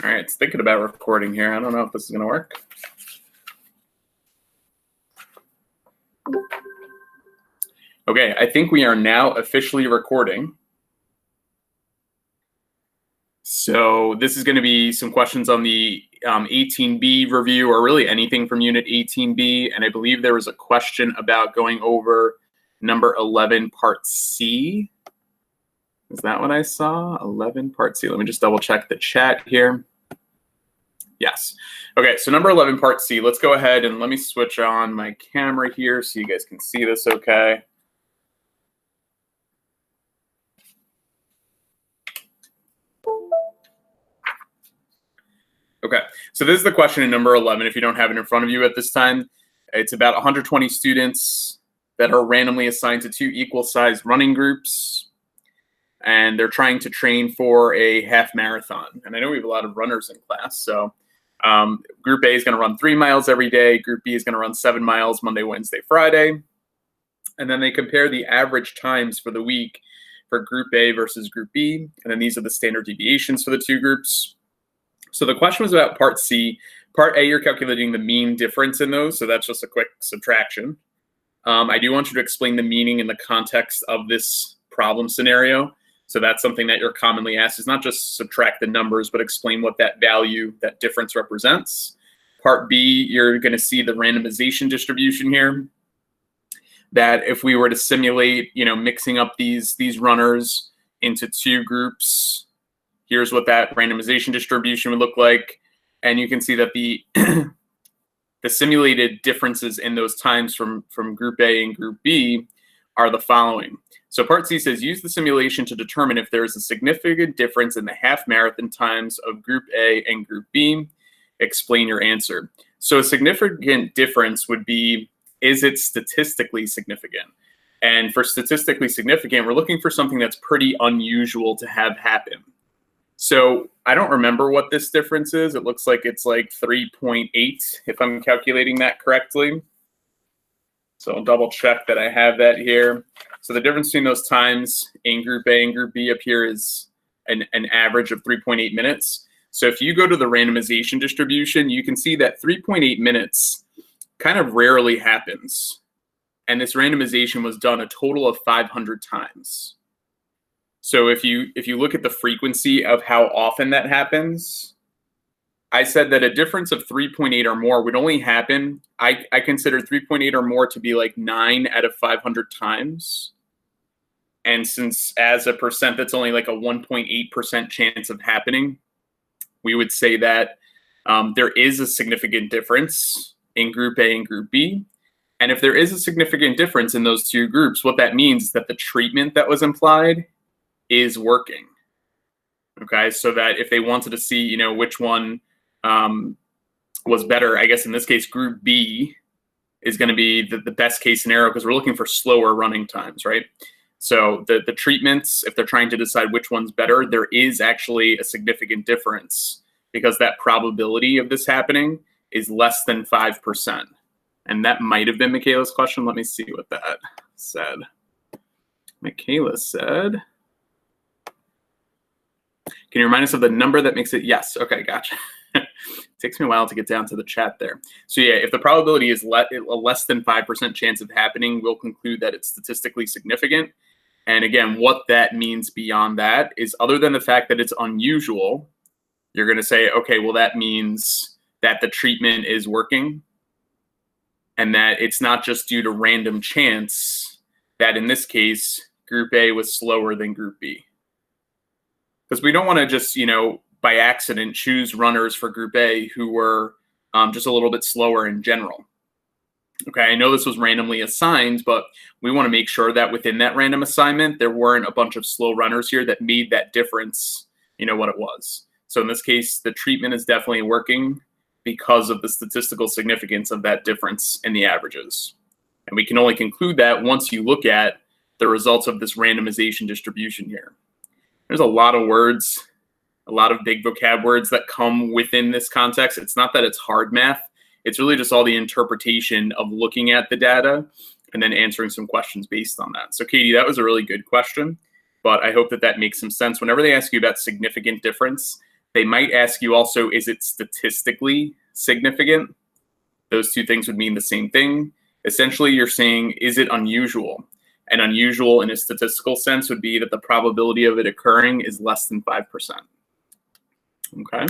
All right, it's thinking about recording here. I don't know if this is going to work. Okay, I think we are now officially recording. So this is going to be some questions on the 18B review, or really anything from Unit 18B. And I believe there was a question about going over number 11, Part C. Is that what I saw? 11, Part C. Let me just double check the chat here. Yes. Okay, so number 11, Part C. Let's go ahead and let me switch on my camera here so you guys can see this okay. Okay, so this is the question in number 11. If you don't have it in front of you at this time, it's about 120 students that are randomly assigned to 2 equal-sized running groups, and they're trying to train for a half marathon. And I know we have a lot of runners in class, so Group A is going to run 3 miles every day. Group B is going to run 7 miles Monday, Wednesday, Friday. And then they compare the average times for the week for Group A versus Group B. And then these are the standard deviations for the 2 groups. So the question was about Part C. Part A, you're calculating the mean difference in those. So that's just a quick subtraction. I do want you to explain the meaning in the context of this problem scenario. So that's something that you're commonly asked, is not just subtract the numbers, but explain what that value, that difference represents. Part B, you're going to see the randomization distribution here. That if we were to simulate, mixing up these runners into 2 groups, here's what that randomization distribution would look like. And you can see that the the simulated differences in those times from Group A and Group B are the following. So Part C says, use the simulation to determine if there is a significant difference in the half marathon times of Group A and Group B. Explain your answer. So a significant difference would be, is it statistically significant? And for statistically significant, we're looking for something that's pretty unusual to have happen. So I don't remember what this difference is. It looks like it's like 3.8, if I'm calculating that correctly. So I'll double check that I have that here. So the difference between those times in Group A and Group B up here is an average of 3.8 minutes. So if you go to the randomization distribution, you can see that 3.8 minutes kind of rarely happens. And this randomization was done a total of 500 times. So if you look at the frequency of how often that happens, I said that a difference of 3.8 or more would only happen. I considered 3.8 or more to be like 9 out of 500 times. And since as a percent, that's only like a 1.8% chance of happening, we would say that there is a significant difference in Group A and Group B. And if there is a significant difference in those 2 groups, what that means is that the treatment that was implied is working. Okay, so that if they wanted to see, which one was better, I guess in this case, Group B is going to be the best case scenario, because we're looking for slower running times, right? So the treatments, if they're trying to decide which one's better, there is actually a significant difference, because that probability of this happening is less than 5%. And that might have been Michaela's question. Let me see what that said. Michaela said, can you remind us of the number that makes it? Yes. Okay, gotcha. It takes me a while to get down to the chat there. So yeah, if the probability is a less than 5% chance of happening, we'll conclude that it's statistically significant. And again, what that means beyond that is, other than the fact that it's unusual, you're going to say, okay, well, that means that the treatment is working, and that it's not just due to random chance that in this case, Group A was slower than Group B. Because we don't want to just, by accident choose runners for Group A who were just a little bit slower in general. Okay, I know this was randomly assigned, but we want to make sure that within that random assignment, there weren't a bunch of slow runners here that made that difference, what it was. So in this case, the treatment is definitely working because of the statistical significance of that difference in the averages. And we can only conclude that once you look at the results of this randomization distribution here. There's a lot of words, a lot of big vocab words that come within this context. It's not that it's hard math. It's really just all the interpretation of looking at the data and then answering some questions based on that. So Katie, that was a really good question, but I hope that makes some sense. Whenever they ask you about significant difference, They might ask you also, is it statistically significant? Those two things would mean the same thing. Essentially, you're saying, is it unusual? And unusual in a statistical sense would be that the probability of it occurring is less than 5%. Okay,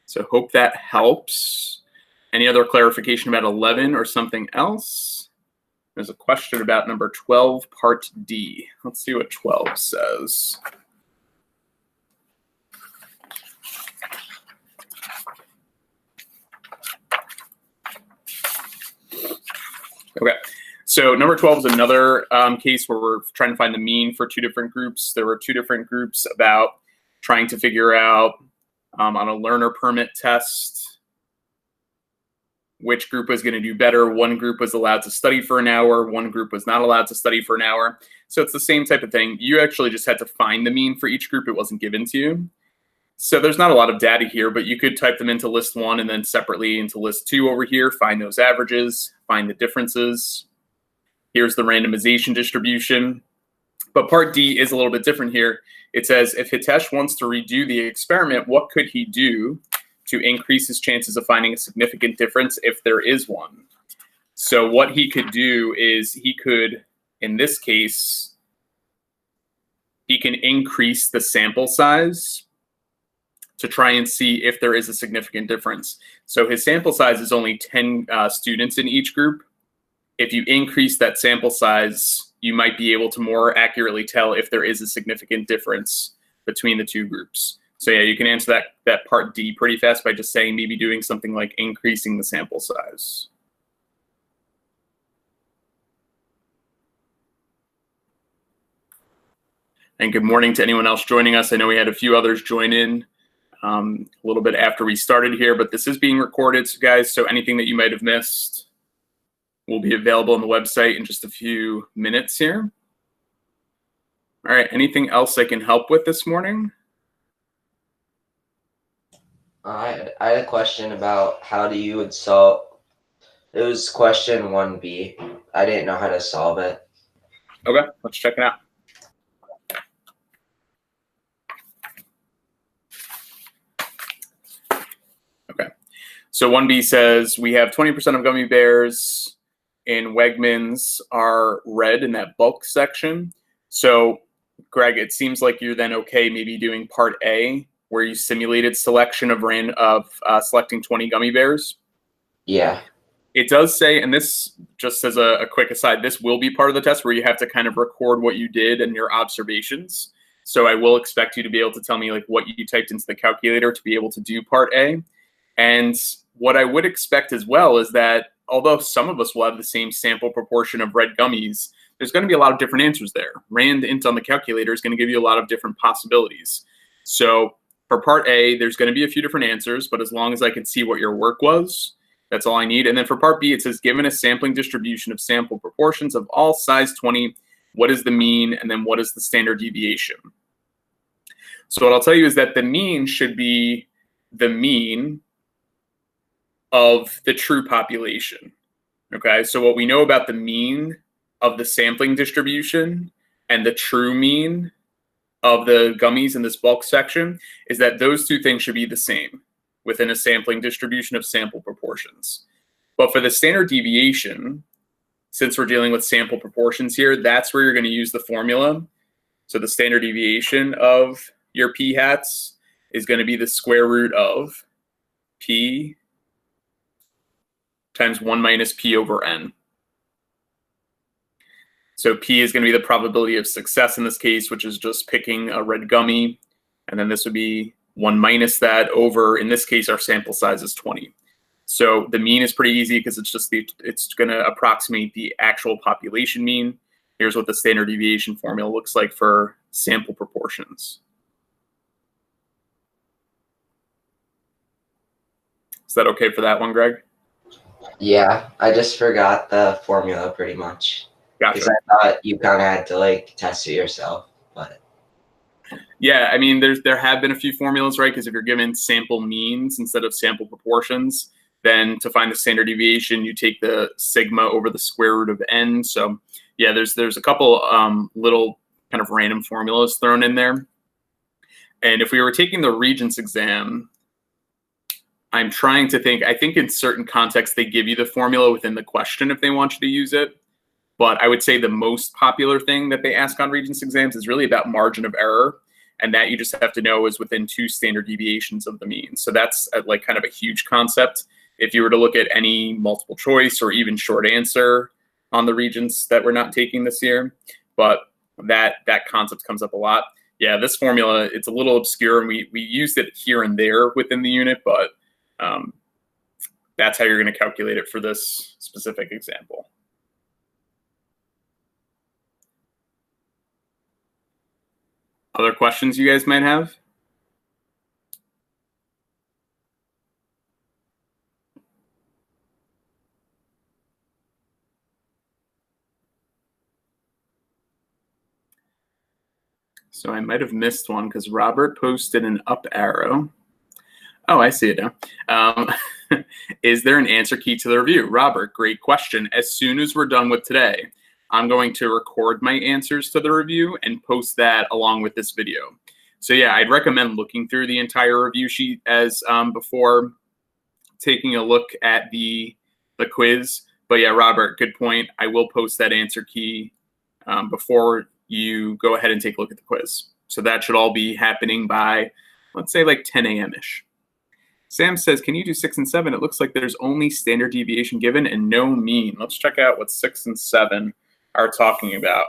so hope that helps. Any other clarification about 11 or something else? There's a question about number 12, part D. Let's see what 12 says. Okay, so number 12 is another case where we're trying to find the mean for two different groups. There were two different groups about trying to figure out on a learner permit test which group was going to do better. One group was allowed to study for an hour. One group was not allowed to study for an hour. So it's the same type of thing. You actually just had to find the mean for each group. It wasn't given to you. So there's not a lot of data here, but you could type them into list 1 and then separately into list 2 over here, find those averages, find the differences. Here's the randomization distribution. But part D is a little bit different here. It says, if Hitesh wants to redo the experiment, what could he do to increase his chances of finding a significant difference if there is one? So what he could do is he could, in this case, he can increase the sample size to try and see if there is a significant difference. So his sample size is only 10 students in each group. If you increase that sample size, you might be able to more accurately tell if there is a significant difference between the two groups. So yeah, you can answer that part D pretty fast by just saying maybe doing something like increasing the sample size. And good morning to anyone else joining us. I know we had a few others join in a little bit after we started here, but this is being recorded, so guys, so anything that you might have missed will be available on the website in just a few minutes here. All right, anything else I can help with this morning? I had a question about how you would solve. It was question 1B. I didn't know how to solve it. Okay, let's check it out. Okay, so 1B says we have 20% of gummy bears in Wegmans are red in that bulk section. So Greg, it seems like you're then okay maybe doing part A, where you simulated selection of selecting 20 gummy bears. Yeah. It does say, and this just as a quick aside, this will be part of the test where you have to kind of record what you did and your observations. So I will expect you to be able to tell me like what you typed into the calculator to be able to do part A. And what I would expect as well is that although some of us will have the same sample proportion of red gummies, there's going to be a lot of different answers there. Rand int on the calculator is going to give you a lot of different possibilities. So for part A, there's going to be a few different answers, but as long as I can see what your work was, that's all I need. And then for part B, it says, given a sampling distribution of sample proportions of all size 20, what is the mean? And then what is the standard deviation? So what I'll tell you is that the mean should be the mean of the true population. Okay, so what we know about the mean of the sampling distribution and the true mean of the gummies in this bulk section is that those two things should be the same within a sampling distribution of sample proportions. But for the standard deviation, since we're dealing with sample proportions here, that's where you're going to use the formula. So the standard deviation of your p hats is going to be the square root of p times 1 minus p over n. So p is going to be the probability of success in this case, which is just picking a red gummy. And then this would be 1 minus that over, in this case, our sample size is 20. So the mean is pretty easy because it's going to approximate the actual population mean. Here's what the standard deviation formula looks like for sample proportions. Is that okay for that one, Greg? Yeah, I just forgot the formula pretty much. Gotcha. Because I thought you kind of had to like test it yourself, but. Yeah, I mean, there have been a few formulas, right? Because if you're given sample means instead of sample proportions, then to find the standard deviation, you take the sigma over the square root of n. So yeah, there's a couple little kind of random formulas thrown in there. And if we were taking the Regents exam, I'm trying to think, I think in certain contexts, they give you the formula within the question if they want you to use it. But I would say the most popular thing that they ask on Regents exams is really about margin of error. And that you just have to know is within 2 standard deviations of the mean. So that's like kind of a huge concept. If you were to look at any multiple choice or even short answer on the Regents that we're not taking this year, but that concept comes up a lot. Yeah, this formula, it's a little obscure, and we used it here and there within the unit, but that's how you're going to calculate it for this specific example. Other questions you guys might have? So I might have missed one because Robert posted an up arrow. Oh, I see it now. Is there an answer key to the review? Robert, great question. As soon as we're done with today, I'm going to record my answers to the review and post that along with this video. So yeah, I'd recommend looking through the entire review sheet as before taking a look at the quiz. But yeah, Robert, good point. I will post that answer key before you go ahead and take a look at the quiz. So that should all be happening by, let's say, like 10 a.m.-ish. Sam says, can you do 6 and 7? It looks like there's only standard deviation given and no mean. Let's check out what 6 and 7 are talking about.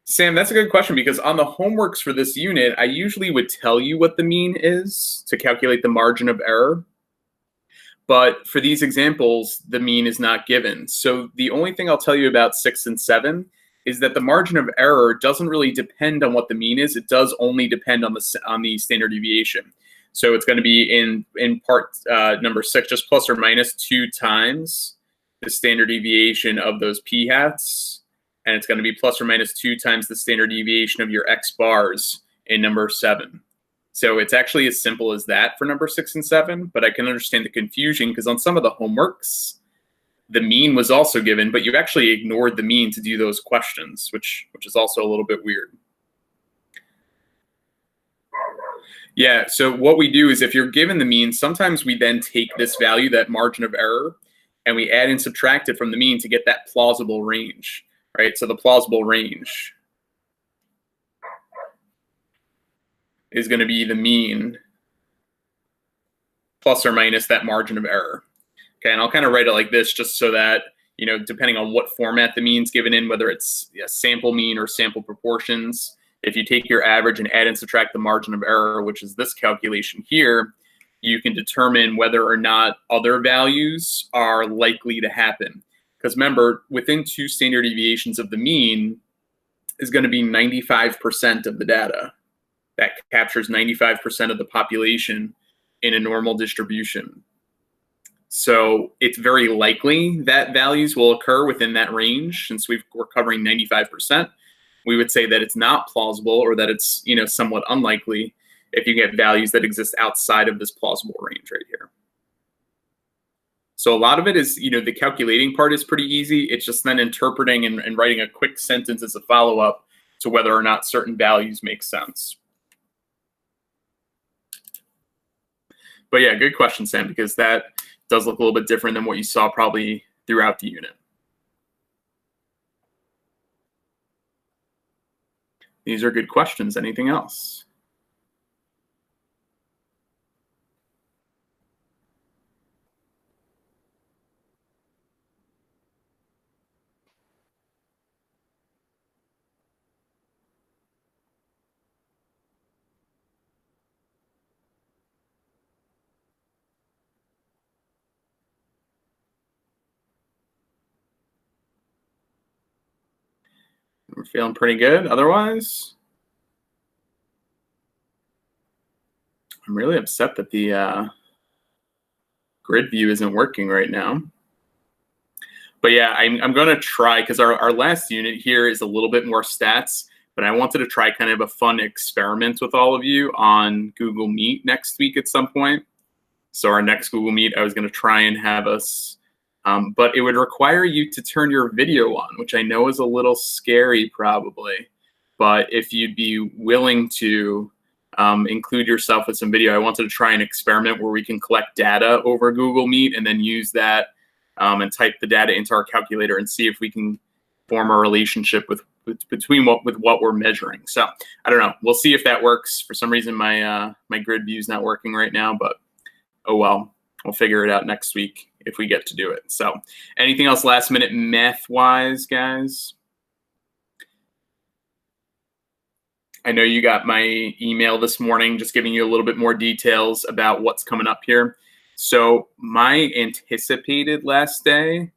Sam, that's a good question, because on the homeworks for this unit, I usually would tell you what the mean is to calculate the margin of error. But for these examples, the mean is not given. So the only thing I'll tell you about 6 and 7 is that the margin of error doesn't really depend on what the mean is. It does only depend on the standard deviation. So it's going to be in part number 6, just plus or minus 2 times the standard deviation of those p-hats. And it's going to be plus or minus 2 times the standard deviation of your x bars in number 7. So it's actually as simple as that for number 6 and 7, but I can understand the confusion because on some of the homeworks, the mean was also given, but you actually ignored the mean to do those questions, which is also a little bit weird. Yeah, so what we do is if you're given the mean, sometimes we then take this value, that margin of error, and we add and subtract it from the mean to get that plausible range, right? So the plausible range is going to be the mean plus or minus that margin of error. Okay, and I'll kind of write it like this just so that, you know, depending on what format the mean's given in, whether it's a sample mean or sample proportions, if you take your average and add and subtract the margin of error, which is this calculation here, you can determine whether or not other values are likely to happen. Because remember, within 2 standard deviations of the mean is going to be 95% of the data. That captures 95% of the population in a normal distribution. So it's very likely that values will occur within that range. Since we're covering 95%, we would say that it's not plausible, or that it's, you know, somewhat unlikely if you get values that exist outside of this plausible range right here. So a lot of it is, you know, the calculating part is pretty easy. It's just then interpreting and writing a quick sentence as a follow-up to whether or not certain values make sense. But yeah, good question, Sam, because that does look a little bit different than what you saw probably throughout the unit. These are good questions. Anything else? We're feeling pretty good. Otherwise, I'm really upset that the grid view isn't working right now. But yeah, I'm going to try, because our last unit here is a little bit more stats, but I wanted to try kind of a fun experiment with all of you on Google Meet next week at some point. So our next Google Meet, I was going to try and have us, but it would require you to turn your video on, which I know is a little scary probably. But if you'd be willing to include yourself with some video. I wanted to try an experiment where we can collect data over Google Meet and then use that and type the data into our calculator and see if we can form a relationship between what we're measuring. So I don't know. We'll see if that works. For some reason, my grid view is not working right now, but oh well. We'll figure it out next week if we get to do it. So anything else last minute math wise, guys? I know you got my email this morning, just giving you a little bit more details about what's coming up here. So my anticipated last day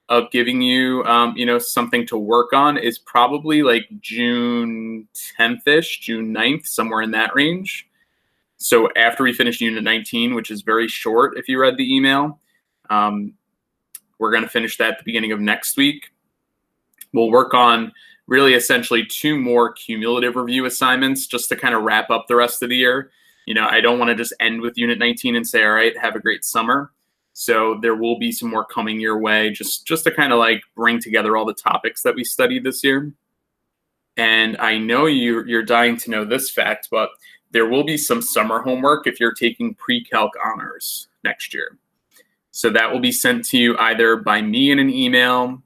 of giving you, something to work on is probably like June 10th-ish, June 9th, somewhere in that range. So after we finish Unit 19, which is very short if you read the email, we're going to finish that at the beginning of next week. We'll work on really essentially 2 more cumulative review assignments just to kind of wrap up the rest of the year. I don't want to just end with Unit 19 and say, all right, have a great summer. So there will be some more coming your way just to kind of like bring together all the topics that we studied this year. And I know you're dying to know this fact, but there will be some summer homework if you're taking pre-calc honors next year. So that will be sent to you either by me in an email.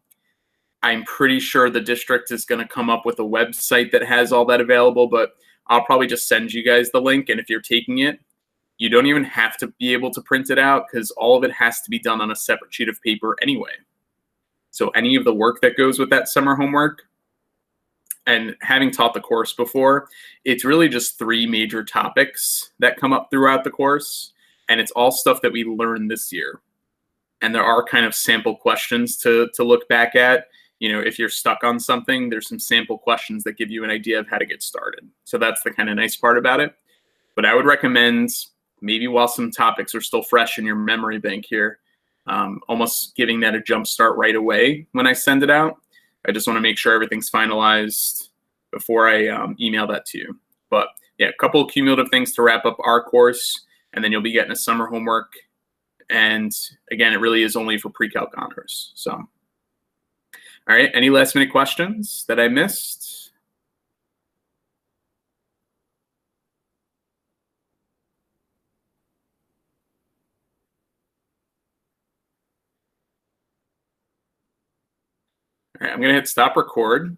I'm pretty sure the district is going to come up with a website that has all that available, but I'll probably just send you guys the link. And if you're taking it, you don't even have to be able to print it out because all of it has to be done on a separate sheet of paper anyway. So any of the work that goes with that summer homework, and having taught the course before, it's really just 3 major topics that come up throughout the course. And it's all stuff that we learned this year. And there are kind of sample questions to look back at. If you're stuck on something, there's some sample questions that give you an idea of how to get started. So that's the kind of nice part about it. But I would recommend maybe while some topics are still fresh in your memory bank here, almost giving that a jump start right away when I send it out. I just want to make sure everything's finalized before I email that to you. But yeah, a couple of cumulative things to wrap up our course, and then you'll be getting a summer homework. And again, it really is only for pre-calc honors. So, all right, any last minute questions that I missed? All right, I'm gonna hit stop record.